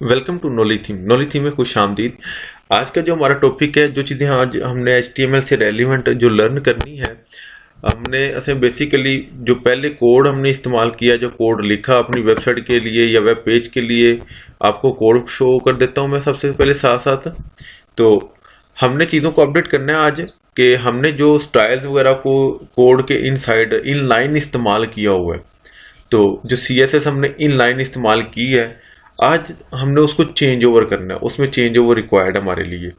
Welcome to नोली थीम। नोली थीम में खुश आमदीद। आज का जो हमारा टॉपिक है, जो चीज़ें आज हमने HTML से रेलिवेंट जो लर्न करनी है, हमने ऐसे बेसिकली जो पहले कोड हमने इस्तेमाल किया, जो कोड लिखा अपनी वेबसाइट के लिए या वेब पेज के लिए, आपको कोड शो कर देता हूँ मैं सबसे पहले साथ साथ। तो हमने चीज़ों को अपडेट करना है आज कि हमने जो स्टाइल्स वगैरह को कोड के इनसाइड इन लाइन इस्तेमाल किया हुआ है, तो जो CSS हमने इन लाइन इस्तेमाल की है, आज हमने उसको चेंज ओवर करना है। उसमें चेंज ओवर रिक्वायर्ड हमारे लिए।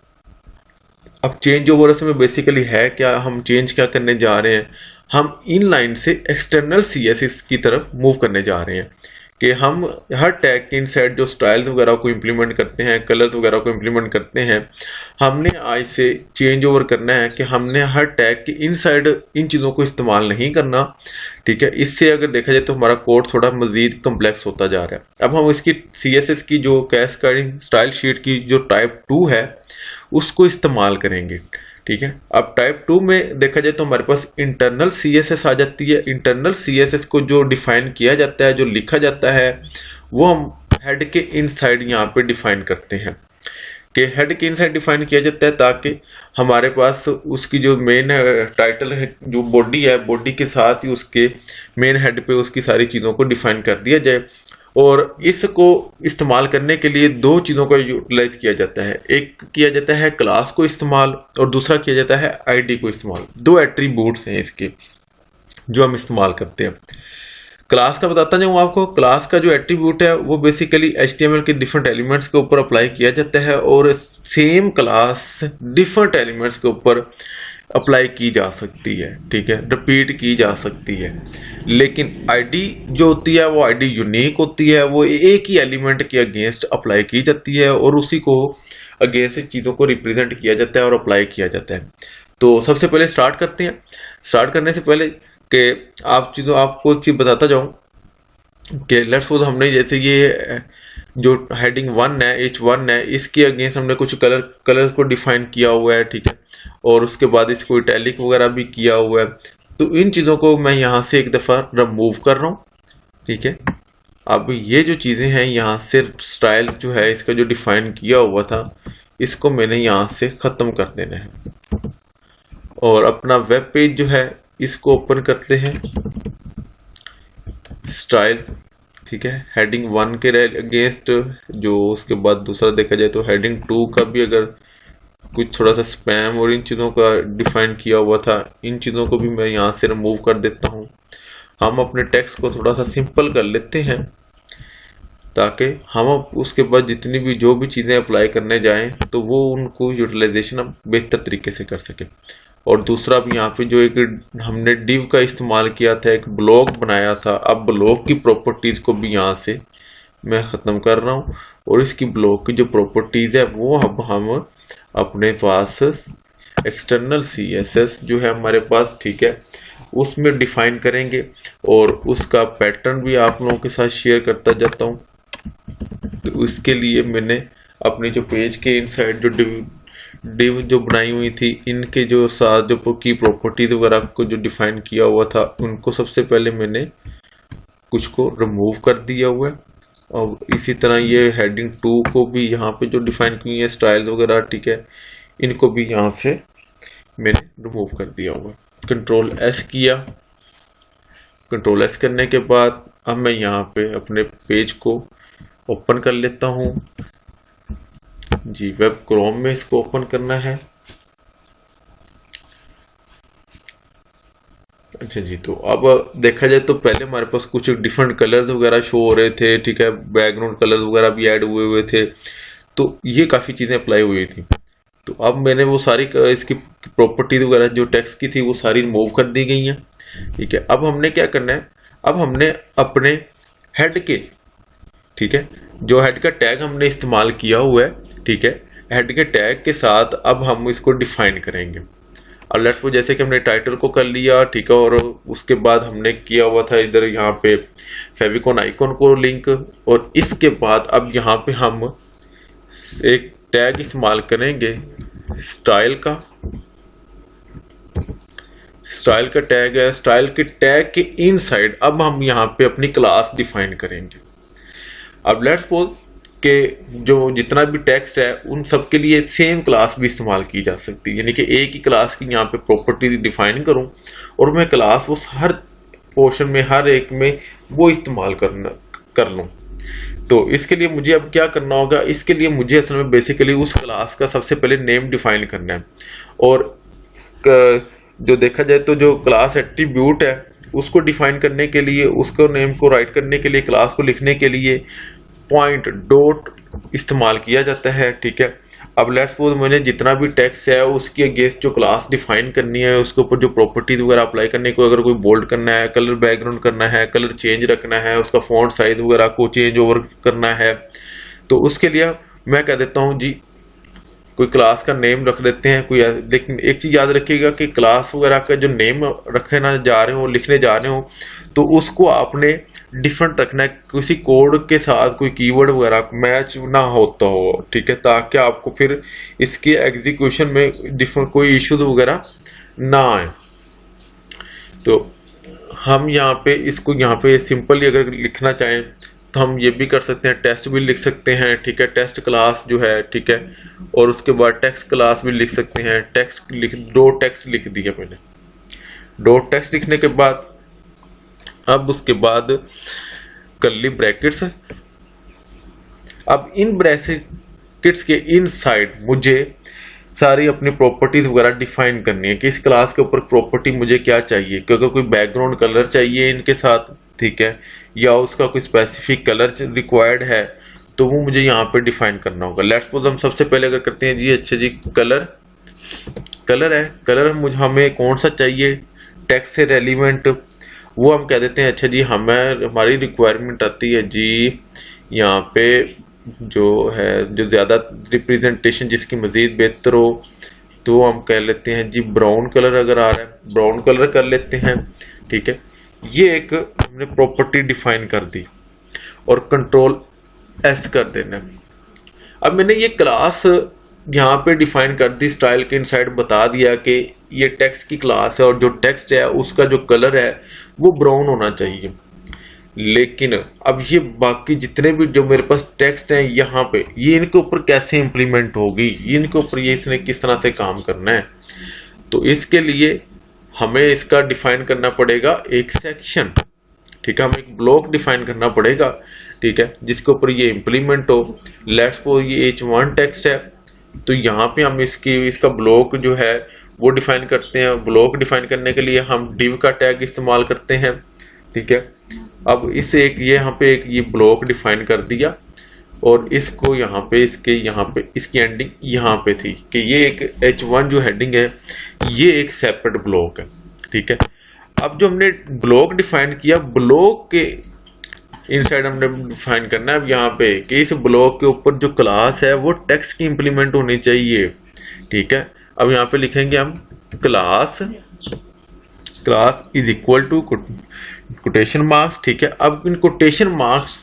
अब चेंज ओवर इसमें बेसिकली है क्या, हम चेंज क्या करने जा रहे हैं, हम इन लाइन से एक्सटर्नल CSS की तरफ मूव करने जा रहे हैं कि हम हर टैग के इनसाइड जो स्टाइल्स वगैरह को इम्प्लीमेंट करते हैं, कलर्स वगैरह को इम्प्लीमेंट करते हैं, हमने आज से चेंज ओवर करना है कि हमने हर टैग के इनसाइड इन चीज़ों को इस्तेमाल नहीं करना। ठीक है, इससे अगर देखा जाए तो हमारा कोड थोड़ा मजीद कम्प्लेक्स होता जा रहा है। अब हम इसकी CSS की जो कैस्केडिंग स्टाइल शीट की जो टाइप 2 है उसको इस्तेमाल करेंगे। ठीक है, अब टाइप 2 में देखा जाए तो हमारे पास इंटरनल CSS आ जाती है। इंटरनल CSS को जो डिफाइन किया जाता है, जो लिखा जाता है, वो हम हेड के इनसाइड यहाँ पे डिफाइन करते हैं कि हेड के इनसाइड डिफाइन किया जाता है ताकि हमारे पास उसकी जो मेन टाइटल है, जो बॉडी है, बॉडी के साथ ही उसके मेन हेड पे उसकी सारी चीज़ों को डिफाइन कर दिया जाए। और इसको इस्तेमाल करने के लिए दो चीज़ों का यूटिलाइज किया जाता है। एक किया जाता है क्लास को इस्तेमाल और दूसरा किया जाता है ID को इस्तेमाल। दो एट्रीब्यूट्स हैं इसके जो हम इस्तेमाल करते हैं। क्लास का बताता जाऊँ आपको। क्लास का जो एट्रीब्यूट है वो बेसिकली HTML के डिफरेंट एलिमेंट्स के ऊपर अप्लाई किया जाता है और सेम क्लास डिफरेंट एलिमेंट्स के ऊपर अप्लाई की जा सकती है। ठीक है, रिपीट की जा सकती है। लेकिन ID जो होती है वो ID यूनिक होती है, वो एक ही एलिमेंट के अगेंस्ट अप्लाई की जाती है और उसी को अगेंस्ट चीज़ों को रिप्रेजेंट किया जाता है और अप्लाई किया जाता है। तो सबसे पहले स्टार्ट करते हैं। स्टार्ट करने से पहले कि आपको चीज़ बताता जाऊँ कि लेट्स सपोज हमने जैसे ये जो हेडिंग 1 है, H1 है, इसके अगेंस्ट हमने कुछ कलर्स को डिफाइन किया हुआ है। ठीक है, और उसके बाद इसको इटैलिक वगैरह भी किया हुआ है। तो इन चीज़ों को मैं यहाँ से एक दफ़ा रिमूव कर रहा हूँ। ठीक है, अब ये जो चीज़ें हैं यहाँ से स्टाइल जो है इसका जो डिफाइन किया हुआ था, इसको मैंने यहाँ से ख़त्म कर देना है और अपना वेब पेज जो है इसको ओपन करते हैं। स्टाइल, ठीक है, हेडिंग 1 के अगेंस्ट जो उसके बाद दूसरा देखा जाए तो हेडिंग 2 का भी अगर कुछ थोड़ा सा स्पैम और इन चीज़ों का डिफाइन किया हुआ था, इन चीज़ों को भी मैं यहाँ से रिमूव कर देता हूँ। हम अपने टेक्स्ट को थोड़ा सा सिंपल कर लेते हैं ताकि हम उसके बाद जितनी भी जो भी चीज़ें अप्लाई करने जाएं तो वो उनको यूटिलाइजेशन हम बेहतर तरीके से कर सकें। और दूसरा भी यहाँ पे जो एक हमने डिव का इस्तेमाल किया था, एक ब्लॉक बनाया था, अब ब्लॉक की प्रॉपर्टीज़ को भी यहाँ से मैं ख़त्म कर रहा हूँ और इसकी ब्लॉक की जो प्रॉपर्टीज़ है वो अब हम अपने पास एक्सटर्नल CSS जो है हमारे पास, ठीक है, उसमें डिफाइन करेंगे और उसका पैटर्न भी आप लोगों के साथ शेयर करता जाता हूँ। तो इसके लिए मैंने अपने जो पेज के इनसाइड जो डिव जो बनाई हुई थी, इनके जो साथ जो की प्रॉपर्टीज वगैरह को जो डिफाइन किया हुआ था, उनको सबसे पहले मैंने कुछ को रिमूव कर दिया हुआ है। और इसी तरह ये हेडिंग 2 को भी यहाँ पे जो डिफाइन की है स्टाइल वगैरह, ठीक है, इनको भी यहाँ से मैंने रिमूव कर दिया हुआ। कंट्रोल S किया। कंट्रोल S करने के बाद अब मैं यहाँ पे अपने पेज को ओपन कर लेता हूँ जी। वेब क्रोम में इसको ओपन करना है। अच्छा जी, तो अब देखा जाए तो पहले हमारे पास कुछ डिफरेंट कलर्स वगैरह शो हो रहे थे। ठीक है, बैकग्राउंड कलर्स वगैरह भी ऐड हुए थे, तो ये काफ़ी चीज़ें अप्लाई हुई थी। तो अब मैंने वो सारी इसकी प्रॉपर्टीज वगैरह जो टेक्स्ट की थी वो सारी रिमूव कर दी गई हैं। ठीक है, अब हमने क्या करना है, अब हमने अपने हेड के, ठीक है, जो हेड का टैग हमने इस्तेमाल किया हुआ है, ठीक है, हेड के टैग के साथ अब हम इसको डिफाइन करेंगे। और लेट्स सपोज जैसे कि हमने टाइटल को कर लिया, ठीक है, और उसके बाद हमने किया हुआ था इधर यहाँ पे फेविकॉन आइकॉन को लिंक, और इसके बाद अब यहाँ पे हम एक टैग इस्तेमाल करेंगे स्टाइल का। स्टाइल का टैग है, स्टाइल के टैग के इनसाइड अब हम यहाँ पे अपनी क्लास डिफाइन करेंगे। अब लेट्स सपोज के जो जितना भी टेक्स्ट है उन सब के लिए सेम क्लास भी इस्तेमाल की जा सकती है, यानी कि एक ही क्लास की यहाँ पे प्रॉपर्टी डिफाइन करूँ और मैं क्लास उस हर पोर्शन में हर एक में वो इस्तेमाल कर लूँ। तो इसके लिए मुझे अब क्या करना होगा, इसके लिए मुझे असल में बेसिकली उस क्लास का सबसे पहले नेम डिफाइन करना है। और जो देखा जाए तो जो क्लास एट्रीब्यूट है उसको डिफाइन करने के लिए, उसको नेम को राइट करने के लिए, क्लास को लिखने के लिए पॉइंट डॉट इस्तेमाल किया जाता है। ठीक है, अब लेट्स सपोज मैंने जितना भी टेक्स्ट है उसके अगेंस्ट जो क्लास डिफाइन करनी है, उसके ऊपर जो प्रॉपर्टीज वगैरह अप्लाई करने को, अगर कोई बोल्ड करना है, कलर बैकग्राउंड करना है, कलर चेंज रखना है, उसका फॉन्ट साइज वगैरह को चेंज ओवर करना है, तो उसके लिए मैं कह देता हूँ जी कोई क्लास का नेम रख देते हैं कोई। लेकिन एक चीज याद रखिएगा कि क्लास वगैरह का जो नेम रखना जा रहे हो, लिखने जा रहे हो, तो उसको आपने डिफरेंट रखना है, किसी कोड के साथ कोई कीवर्ड वगैरह मैच ना होता हो। ठीक है, ताकि आपको फिर इसके एग्जीक्यूशन में डिफरेंट कोई इश्यूज वगैरह ना आए। तो हम यहाँ पे इसको यहाँ पे सिंपली अगर लिखना चाहें तो हम ये भी कर सकते हैं, टेस्ट भी लिख सकते हैं। ठीक है, टेस्ट क्लास जो है, ठीक है, और उसके बाद टेक्स्ट क्लास भी लिख सकते हैं। डॉट टेक्स्ट लिख दिया मैंने। डॉट टेक्स्ट लिखने के बाद अब उसके बाद कर्ली ब्रैकेट्स। अब इन ब्रैकेट्स के इनसाइड मुझे सारी अपनी प्रॉपर्टीज वगैरह डिफाइन करनी है कि इस क्लास के ऊपर प्रॉपर्टी मुझे क्या चाहिए, क्योंकि कोई बैकग्राउंड कलर चाहिए इनके साथ, ठीक है, या उसका कोई स्पेसिफिक कलर रिक्वायर्ड है, तो वो मुझे यहाँ पे डिफाइन करना होगा। लेट्स सपोज हम सबसे पहले अगर करते हैं जी, अच्छा जी कलर है, कलर हमें कौन सा चाहिए टेक्स्ट से रेलिवेंट, वो हम कह देते हैं अच्छा जी हमारी रिक्वायरमेंट आती है जी यहाँ पे जो है जो ज्यादा रिप्रेजेंटेशन जिसकी मजीद बेहतर हो, तो हम कह लेते हैं जी ब्राउन कलर। अगर आ रहा है ब्राउन कलर कर लेते हैं। ठीक है, ये एक हमने प्रॉपर्टी डिफाइन कर दी और कंट्रोल एस कर देना। अब मैंने ये क्लास यहाँ पे डिफाइन कर दी, स्टाइल के इनसाइड बता दिया कि ये टेक्स्ट की क्लास है और जो टेक्स्ट है उसका जो कलर है वो ब्राउन होना चाहिए। लेकिन अब ये बाकी जितने भी जो मेरे पास टेक्स्ट हैं यहाँ पे, ये इनके ऊपर कैसे इंप्लीमेंट होगी, इनके ऊपर ये इसने किस तरह से काम करना है, तो इसके लिए हमें इसका डिफाइन करना पड़ेगा एक सेक्शन। ठीक है, हमें एक ब्लॉक डिफाइन करना पड़ेगा। ठीक है, जिसके ऊपर ये इंप्लीमेंट हो। लेट्स सपोज ये h1 टेक्स्ट है, तो यहाँ पे हम इसका ब्लॉक जो है वो डिफाइन करते हैं। ब्लॉक डिफाइन करने के लिए हम div का टैग इस्तेमाल करते हैं। ठीक है, अब इसे यहाँ पे ये ब्लॉक डिफाइन कर दिया और इसको यहाँ पे इसकी एंडिंग यहाँ पे थी कि ये एक h1 जो हेडिंग है ये एक सेपरेट ब्लॉक है। ठीक है, अब जो हमने ब्लॉक डिफाइन किया, ब्लॉक के इनसाइड हमने डिफाइन करना है अब यहाँ पे कि इस ब्लॉक के ऊपर जो क्लास है वो टेक्स्ट की इंप्लीमेंट होनी चाहिए। ठीक है, अब यहाँ पे लिखेंगे हम class is equal to quotation marks. ठीक है, अब इन कोटेशन मार्क्स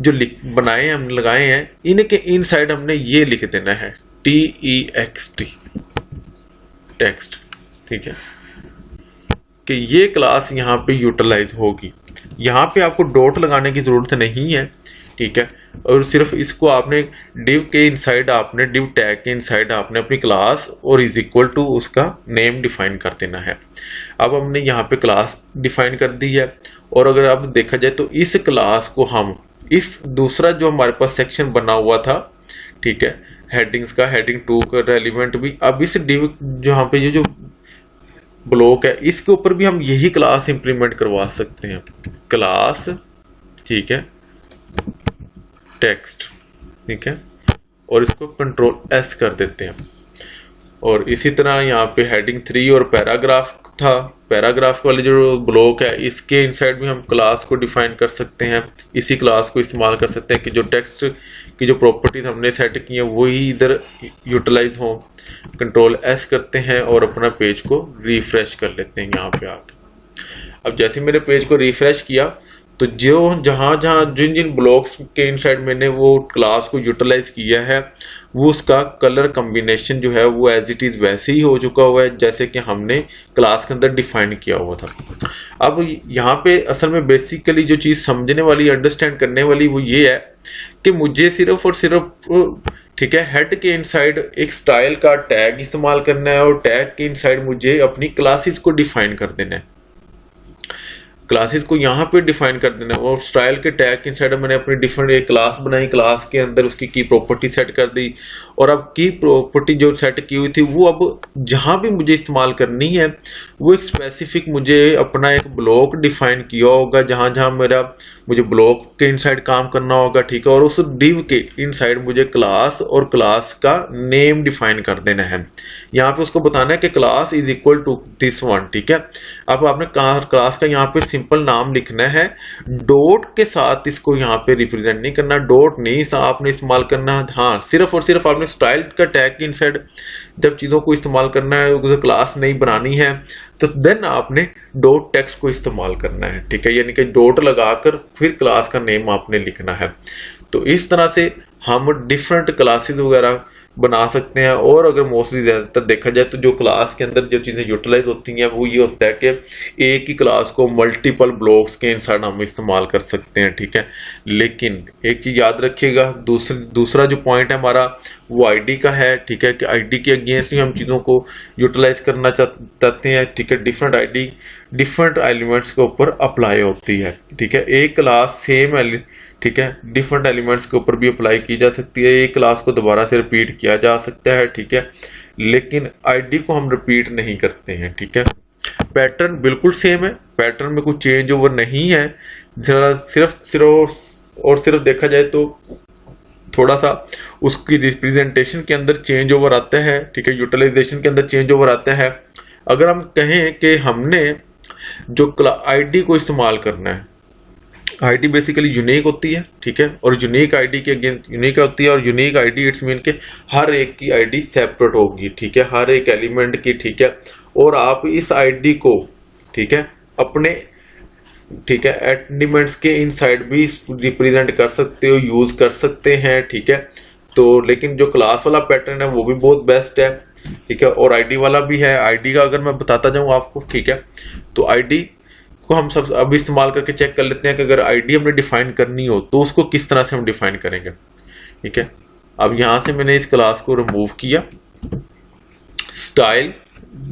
जो बनाए हम लगाए हैं इनके इनसाइड हमने ये लिख देना है TEXT टेक्स्ट। ठीक है, कि ये क्लास यहाँ पे यूटिलाइज होगी। यहाँ पे आपको डॉट लगाने की जरूरत नहीं है। ठीक है, और सिर्फ इसको आपने div के इनसाइड आपने div टैग के इनसाइड आपने अपनी क्लास और इज इक्वल टू उसका नेम डिफाइन कर देना है। अब हमने यहाँ पे क्लास डिफाइन कर दी है और अगर अब देखा जाए तो इस क्लास को हम इस दूसरा जो हमारे पास सेक्शन बना हुआ था, ठीक है, हेडिंग्स का, हेडिंग 2 का रेलिवेंट भी, अब इस div जहाँ पे ये जो ब्लॉक है इसके ऊपर भी हम यही क्लास इंप्लीमेंट करवा सकते हैं, क्लास, ठीक है, टेक्स्ट। ठीक है, और इसको कंट्रोल एस कर देते हैं। और इसी तरह यहाँ पे हेडिंग 3 और पैराग्राफ था, पैराग्राफ वाले जो ब्लॉक है इसके इनसाइड भी हम क्लास को डिफाइन कर सकते हैं, इसी क्लास को इस्तेमाल कर सकते हैं कि जो टेक्स्ट की जो प्रॉपर्टीज हमने सेट की है वही इधर यूटिलाइज हो। कंट्रोल एस करते हैं और अपना पेज को रिफ्रेश कर लेते हैं यहाँ पे आके। अब जैसे मैंने पेज को रिफ्रेश किया तो जो जहां जहां जिन जिन ब्लॉक्स के इनसाइड मैंने वो क्लास को यूटिलाइज किया है, वो उसका कलर कॉम्बिनेशन जो है वो एज इट इज वैसे ही हो चुका हुआ है जैसे कि हमने क्लास के अंदर डिफाइन किया हुआ था। अब यहाँ पे असल में बेसिकली जो चीज समझने वाली, अंडरस्टैंड करने वाली वो ये है कि मुझे सिर्फ और सिर्फ ठीक है हेड के इनसाइड एक स्टाइल का टैग इस्तेमाल करना है, और टैग के इनसाइड मुझे अपनी क्लासेस को डिफाइन कर देना है। क्लासेस को यहाँ पे डिफाइन कर देना है, और स्टाइल के टैग के इनसाइड मैंने अपनी डिफरेंट एक क्लास बनाई, क्लास के अंदर उसकी की प्रॉपर्टी सेट कर दी, और अब की प्रॉपर्टी जो सेट की हुई थी वो अब जहां भी मुझे इस्तेमाल करनी है वो एक स्पेसिफिक मुझे अपना एक ब्लॉक डिफाइन किया होगा, जहां जहां मुझे ब्लॉक के इनसाइड काम करना होगा, ठीक है। और उस डिव के इनसाइड मुझे क्लास और क्लास का नेम डिफाइन कर देना है। यहाँ पे उसको बताना है कि class is equal to this one, ठीक है। अब आपने क्लास का यहाँ पे सिंपल नाम लिखना है, डॉट के साथ इसको यहाँ पे रिप्रेजेंट नहीं करना, डॉट नहीं आपने इस्तेमाल करना। हाँ, सिर्फ और सिर्फ आपने स्टाइल का टैग के इनसाइड जब चीजों को इस्तेमाल करना है, उसे क्लास नहीं बनानी है, तो देन आपने डॉट टेक्स्ट को इस्तेमाल करना है, ठीक है। यानी कि डॉट लगाकर फिर क्लास का नेम आपने लिखना है। तो इस तरह से हम डिफरेंट क्लासेस वगैरह बना सकते हैं। और अगर मोस्टली ज्यादातर देखा जाए तो जो क्लास के अंदर जो चीजें यूटिलाइज होती हैं वो ये होता है कि एक ही क्लास को मल्टीपल ब्लॉक्स के इंसाइड हम इस्तेमाल कर सकते हैं, ठीक है। लेकिन एक चीज याद रखिएगा, दूसरा जो पॉइंट है हमारा वो आईडी का है, ठीक है, कि आईडी के अगेंस्ट भी हम चीजों को यूटिलाइज करना चाहते हैं, ठीक है। डिफरेंट आईडी डिफरेंट एलिमेंट्स के ऊपर अप्लाई होती है, ठीक है। एक क्लास सेम ठीक है डिफरेंट एलिमेंट्स के ऊपर भी अप्लाई की जा सकती है, एक क्लास को दोबारा से रिपीट किया जा सकता है, ठीक है। लेकिन आईडी को हम रिपीट नहीं करते हैं, ठीक है। पैटर्न बिल्कुल सेम है, पैटर्न में कोई चेंज ओवर नहीं है, सिर्फ देखा जाए तो थोड़ा सा उसकी रिप्रेजेंटेशन के अंदर चेंज ओवर आता है, ठीक है, यूटिलाइजेशन के अंदर चेंज ओवर आता है। अगर हम कहें कि हमने जो आईडी को इस्तेमाल करना है, आईडी बेसिकली यूनिक होती है, ठीक है, और यूनिक आईडी के अगेंस्ट यूनिक होती है, और यूनिक आईडी इट्स मीन के हर एक की आईडी सेपरेट होगी, ठीक है, हर एक एलिमेंट की, ठीक है। और आप इस आईडी को, ठीक है, अपने, ठीक है, एलिमेंट्स के इनसाइड भी रिप्रेजेंट कर सकते हो, यूज कर सकते हैं, ठीक है। तो लेकिन जो क्लास वाला पैटर्न है वो भी बहुत बेस्ट है, ठीक है, और आईडी वाला भी है। आईडी का अगर मैं बताता जाऊं आपको, ठीक है, तो आईडी को हम सब अब इस्तेमाल करके चेक कर लेते हैं कि अगर आईडी हमने डिफाइन करनी हो तो उसको किस तरह से हम डिफाइन करेंगे, ठीक है। अब यहां से मैंने इस क्लास को रिमूव किया, स्टाइल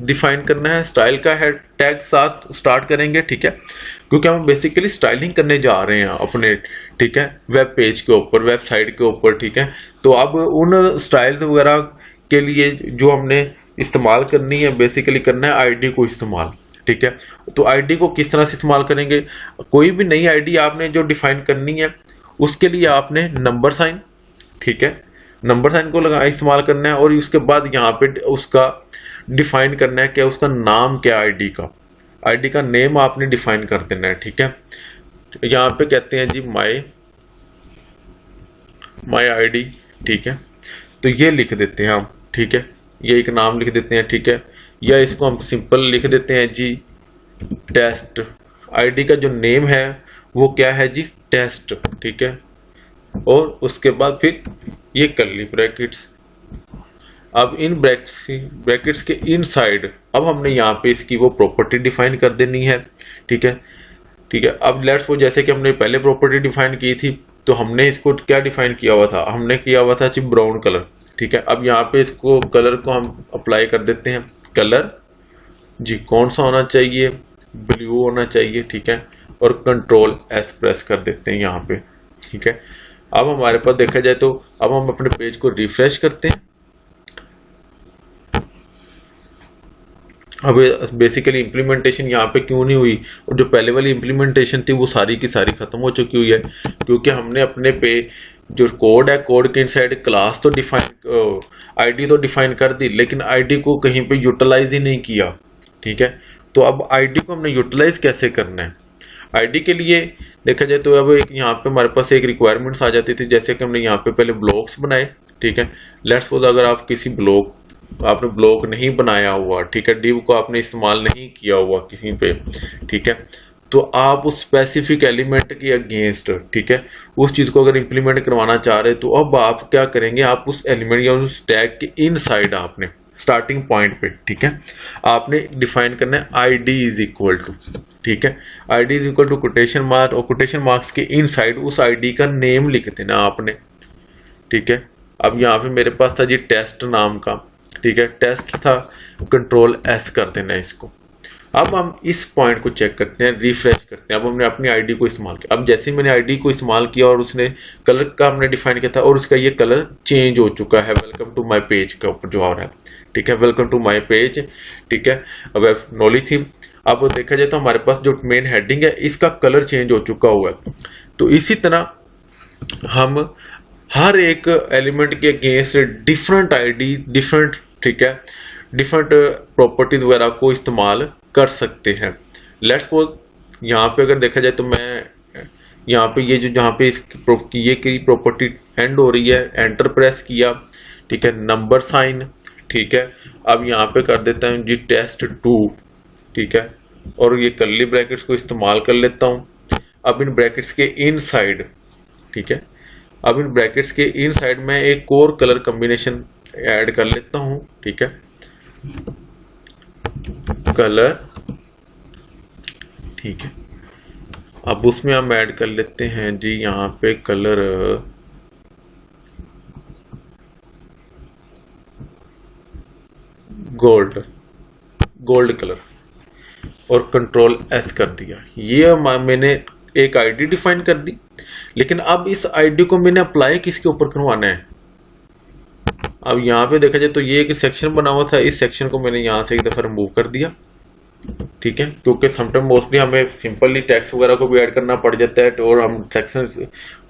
डिफाइन करना है, स्टाइल का है टैग साथ स्टार्ट करेंगे, ठीक है, क्योंकि हम बेसिकली स्टाइलिंग करने जा रहे हैं अपने, ठीक है, वेब पेज के ऊपर, वेबसाइट के ऊपर, ठीक है। तो अब उन स्टाइल्स वगैरह के लिए जो हमने इस्तेमाल करनी है, बेसिकली करना है आईडी को इस्तेमाल, ठीक है। तो आईडी को किस तरह से इस्तेमाल करेंगे, कोई भी नई आईडी आपने जो डिफाइन करनी है उसके लिए आपने नंबर साइन, ठीक है, नंबर साइन को लगा इस्तेमाल करना है, और उसके बाद यहाँ पे उसका डिफाइन करना है कि उसका नाम क्या, आईडी का नेम आपने डिफाइन कर देना है, ठीक है। यहाँ पे कहते हैं जी माई आईडी, ठीक है, तो ये लिख देते हैं हम, ठीक है, ये एक नाम लिख देते हैं, ठीक है, या इसको हम सिंपल लिख देते हैं जी टेस्ट। आईडी का जो नेम है वो क्या है जी, टेस्ट, ठीक है, और उसके बाद फिर ये कर्ली ब्रैकेट्स। अब इन ब्रैकेट्स के इनसाइड अब हमने यहाँ पे इसकी वो प्रॉपर्टी डिफाइन कर देनी है, ठीक है, ठीक है। अब लेट्स वो जैसे कि हमने पहले प्रॉपर्टी डिफाइन की थी, तो हमने इसको क्या डिफाइन किया हुआ था, हमने किया हुआ था जी ब्राउन कलर, ठीक है। अब यहाँ पे इसको कलर को हम अप्लाई कर देते हैं, कलर जी कौन सा होना चाहिए, ब्लू होना चाहिए, ठीक है, और कंट्रोल एस प्रेस कर देते हैं यहाँ पे, ठीक है। अब हमारे पास देखा जाए तो अब हम अपने पेज को रिफ्रेश करते हैं। अब बेसिकली इंप्लीमेंटेशन यहाँ पे क्यों नहीं हुई, और जो पहले वाली इंप्लीमेंटेशन थी वो सारी की सारी खत्म हो चुकी हुई है, क्योंकि हमने अपने पे जो कोड है, कोड के इनसाइड क्लास तो डिफाइन, आईडी तो डिफाइन कर दी, लेकिन आईडी को कहीं पे यूटिलाइज ही नहीं किया, ठीक है। तो अब आईडी को हमने यूटिलाइज कैसे करना है, आईडी के लिए देखा जाए तो अब एक यहाँ पे हमारे पास एक रिक्वायरमेंट्स आ जाती थी, जैसे कि हमने यहाँ पे पहले ब्लॉक्स बनाए, ठीक है। लेट्स सपोज अगर आप किसी आपने ब्लॉक नहीं बनाया हुआ, ठीक है, डिव को आपने इस्तेमाल नहीं किया हुआ किसी पे, ठीक है, तो आप उस स्पेसिफिक एलिमेंट के अगेंस्ट, ठीक है, उस चीज को अगर इंप्लीमेंट करवाना चाह रहे तो अब आप क्या करेंगे, आप उस एलिमेंट या उस टैग के इनसाइड आपने स्टार्टिंग पॉइंट पे, ठीक है, आपने डिफाइन करना है आईडी इज इक्वल टू, ठीक है, ID is equal to quotation mark, और कोटेशन मार्क्स के इनसाइड उस आईडी का नेम लिख देना आपने, ठीक है। अब यहाँ पे मेरे पास था जी टेस्ट नाम का, ठीक है, टेस्ट था, कंट्रोल एस कर देना इसको। अब हम इस पॉइंट को चेक करते हैं, रिफ्रेश करते हैं। अब हमने अपनी आईडी को इस्तेमाल किया। अब जैसे ही मैंने आईडी को इस्तेमाल किया और उसने कलर का हमने डिफाइन किया था और उसका ये कलर चेंज हो चुका है वेलकम टू माय पेज के ऊपर जो आ रहा है, ठीक है, वेलकम टू माय पेज, ठीक है, वेब नॉली थीम। अब देखा जाए तो हमारे पास जो मेन हेडिंग है इसका कलर चेंज हो चुका हुआ है। तो इसी तरह हम हर एक एलिमेंट के अगेंस्ट डिफरेंट आईडी, डिफरेंट, ठीक है, डिफरेंट प्रॉपर्टीज वगैरह को इस्तेमाल कर सकते हैं। लेट्स सपोज यहाँ पे अगर देखा जाए तो मैं यहाँ पे ये जो जहाँ पे ये की प्रॉपर्टी एंड हो रही है, एंटर प्रेस किया, ठीक है, नंबर साइन, ठीक है। अब यहाँ पे कर देता हूँ जी test2, ठीक है, और ये कर्ली ब्रैकेट्स को इस्तेमाल कर लेता हूँ। अब इन ब्रैकेट्स के इनसाइड, ठीक है, अब इन ब्रैकेट्स के इनसाइड मैं एक और कलर कॉम्बिनेशन ऐड कर लेता हूँ, ठीक है, कलर, ठीक है। अब उसमें हम ऐड कर लेते हैं जी यहाँ पे कलर गोल्ड कलर, और कंट्रोल एस कर दिया। ये मैंने एक आईडी डिफाइन कर दी, लेकिन अब इस आईडी को मैंने अप्लाई किसके ऊपर करवाना है। अब यहाँ पे देखा जाए तो ये एक सेक्शन बना हुआ था, इस सेक्शन को मैंने यहाँ से एक दफा रिमूव कर दिया, ठीक है, क्योंकि समटाइम मोस्टली हमें सिंपली टेक्स्ट वगैरह को भी ऐड करना पड़ जाता है और हम सेक्शन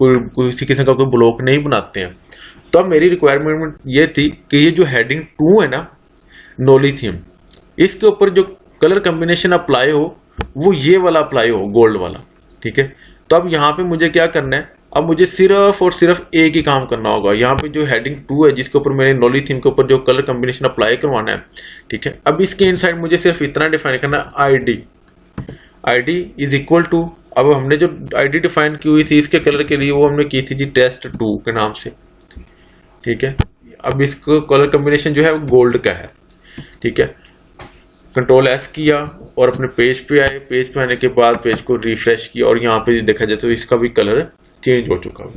किसी किस्म का कोई ब्लॉक नहीं बनाते हैं। तो अब मेरी रिक्वायरमेंट ये थी कि ये जो हेडिंग 2 है ना, नॉली थीम, इसके ऊपर जो कलर कॉम्बिनेशन अप्लाई हो वो ये वाला अप्लाई हो, गोल्ड वाला, ठीक है। तो अब यहाँ पे मुझे क्या करना है, अब मुझे सिर्फ और सिर्फ एक ही काम करना होगा। यहाँ पे जो हेडिंग 2 है जिसके ऊपर मैंने नॉली थीम के ऊपर जो कलर कॉम्बिनेशन अप्लाई करवाना है, ठीक है, अब इसके इनसाइड मुझे सिर्फ इतना डिफाइन करना है, आईडी इज इक्वल टू, अब हमने जो आईडी डिफाइन की हुई थी इसके कलर के लिए वो हमने की थी जी test2 के नाम से, ठीक है। अब इसको कलर कॉम्बिनेशन जो है वो गोल्ड का है, ठीक है। कंट्रोल एस किया और अपने पेज पे आए, पेज पे आने के बाद पेज को रिफ्रेश किया और यहाँ पे देखा जाए तो इसका भी कलर चेंज हो चुका है,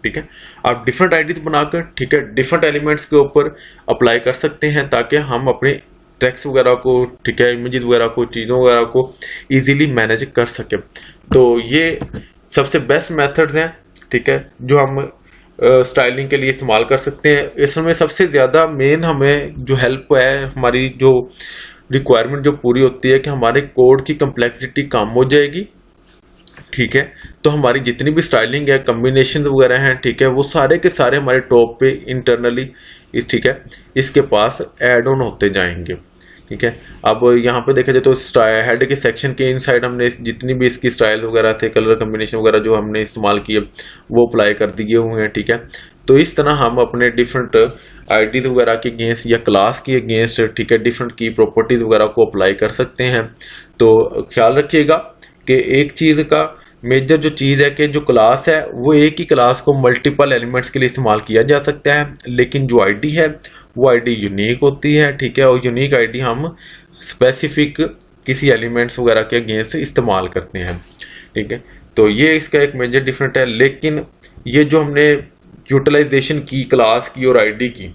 ठीक है। आप डिफरेंट आईडीज बनाकर, ठीक है, डिफरेंट एलिमेंट्स के ऊपर अप्लाई कर सकते हैं ताकि हम अपने टेक्स्ट वगैरह को, ठीक है, इमेजेस वगैरह को, चीज़ों वगैरह को इजीली मैनेज कर सके। तो ये सबसे बेस्ट मेथड्स हैं, ठीक है, जो हम स्टाइलिंग के लिए इस्तेमाल कर सकते हैं। इसमें सबसे ज़्यादा मेन हमें जो हेल्प है, हमारी जो रिक्वायरमेंट जो पूरी होती है कि हमारे कोड की कम्प्लेक्सिटी कम हो जाएगी, ठीक है। तो हमारी जितनी भी स्टाइलिंग है, कॉम्बिनेशन वगैरह हैं, ठीक है, वो सारे के सारे हमारे टॉप पे इंटरनली, ठीक है, इसके पास ऐड ऑन होते जाएंगे, ठीक है। अब यहाँ पे देखा जाए तो हेड के सेक्शन के इनसाइड हमने जितनी भी इसकी स्टाइल वगैरह थे, कलर कॉम्बिनेशन वगैरह जो हमने इस्तेमाल किए वो अप्लाई कर दिए हुए हैं, ठीक है। तो इस तरह हम अपने डिफरेंट आईडीज वगैरह के अगेंस्ट या क्लास के अगेंस्ट, ठीक है, डिफरेंट की प्रॉपर्टीज वगैरह को अप्लाई कर सकते हैं। तो ख्याल रखिएगा कि एक चीज का मेजर जो चीज है कि जो क्लास है वो एक ही क्लास को मल्टीपल एलिमेंट्स के लिए इस्तेमाल किया जा सकता है, लेकिन जो आईडी है वो आईडी यूनिक होती है, ठीक है, और यूनिक आईडी हम स्पेसिफिक किसी एलिमेंट्स वगैरह के अगेंस्ट इस्तेमाल करते हैं, ठीक है। तो ये इसका एक मेजर डिफरेंट है। लेकिन ये जो हमने यूटिलाइजेशन की क्लास की और आईडी की,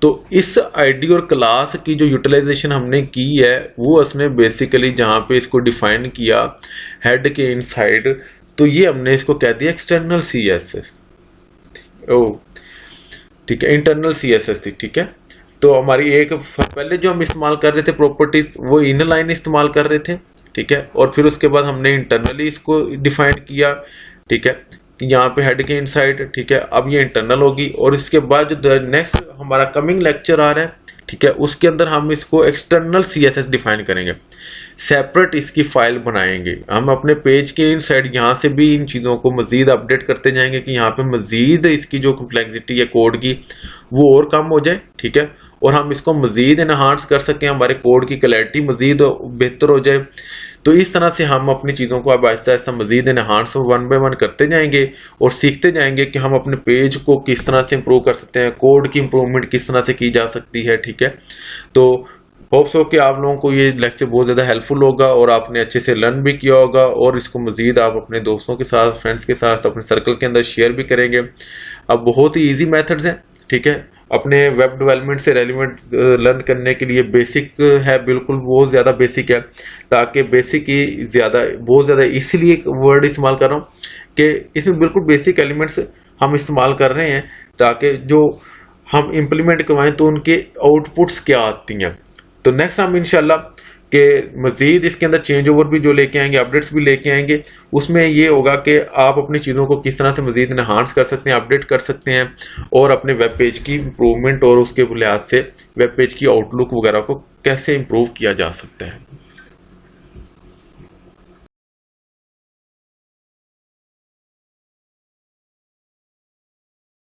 तो इस आईडी और क्लास की जो यूटिलाइजेशन हमने की है वो उसने बेसिकली जहां पे इसको डिफाइन किया हेड के इनसाइड, तो ये हमने इसको कह दिया एक्सटर्नल सीएसएस, ठीक है, इंटरनल सीएसएस थी, ठीक है। तो हमारी एक पहले जो हम इस्तेमाल कर रहे थे प्रॉपर्टीज वो इनलाइन इस्तेमाल कर रहे थे, ठीक है, और फिर उसके बाद हमने इंटरनली इसको डिफाइन किया, ठीक है, यहाँ पे हेड के इनसाइड, ठीक है। अब ये इंटरनल होगी और इसके बाद जो नेक्स्ट हमारा कमिंग लेक्चर आ रहा है, ठीक है, उसके अंदर हम इसको एक्सटर्नल सीएसएस डिफाइन करेंगे, सेपरेट इसकी फाइल बनाएंगे। हम अपने पेज के इनसाइड यहाँ से भी इन चीज़ों को मजीद अपडेट करते जाएंगे कि यहाँ पे मजीद इसकी जो कम्प्लेक्सिटी है कोड की वो और कम हो जाए, ठीक है, और हम इसको मजीद इनहांस कर सकें, हमारे कोड की क्लैरिटी मजीद बेहतर हो जाए, तो इस तरह से हम अपनी चीज़ों को अब आहिस्ता आहिस्ता मजीद इनहांस और 1 बाय 1 करते जाएंगे और सीखते जाएंगे कि हम अपने पेज को किस तरह से इम्प्रूव कर सकते हैं, कोड की इम्प्रूवमेंट किस तरह से की जा सकती है। ठीक है, तो होप सो कि आप लोगों को ये लेक्चर बहुत ज़्यादा हेल्पफुल होगा और आपने अच्छे से लर्न भी किया होगा और इसको मजीद आप अपने दोस्तों के साथ, फ्रेंड्स के साथ, अपने सर्कल के अंदर शेयर भी करेंगे। अब बहुत ही इजी मेथड्स हैं। ठीक है, अपने वेब डेवलपमेंट से रेलिवेंट लर्न करने के लिए बेसिक है, बिल्कुल बहुत ज़्यादा बेसिक है, ताकि बेसिक ही ज़्यादा बहुत ज़्यादा इसीलिए वर्ड इस्तेमाल कर रहा हूँ कि इसमें बिल्कुल बेसिक एलिमेंट्स हम इस्तेमाल कर रहे हैं ताकि जो हम इम्प्लीमेंट करवाएं तो उनके आउटपुट्स क्या आती हैं। तो नेक्स्ट हम इंशाल्लाह के मजीद इसके अंदर चेंज ओवर भी जो लेके आएंगे, अपडेट्स भी लेके आएंगे, उसमें ये होगा कि आप अपनी चीज़ों को किस तरह से मजीद इनहांस कर सकते हैं, अपडेट कर सकते हैं और अपने वेब पेज की इम्प्रूवमेंट और उसके लिहाज से वेब पेज की आउटलुक वगैरह को कैसे इम्प्रूव किया जा सकता है।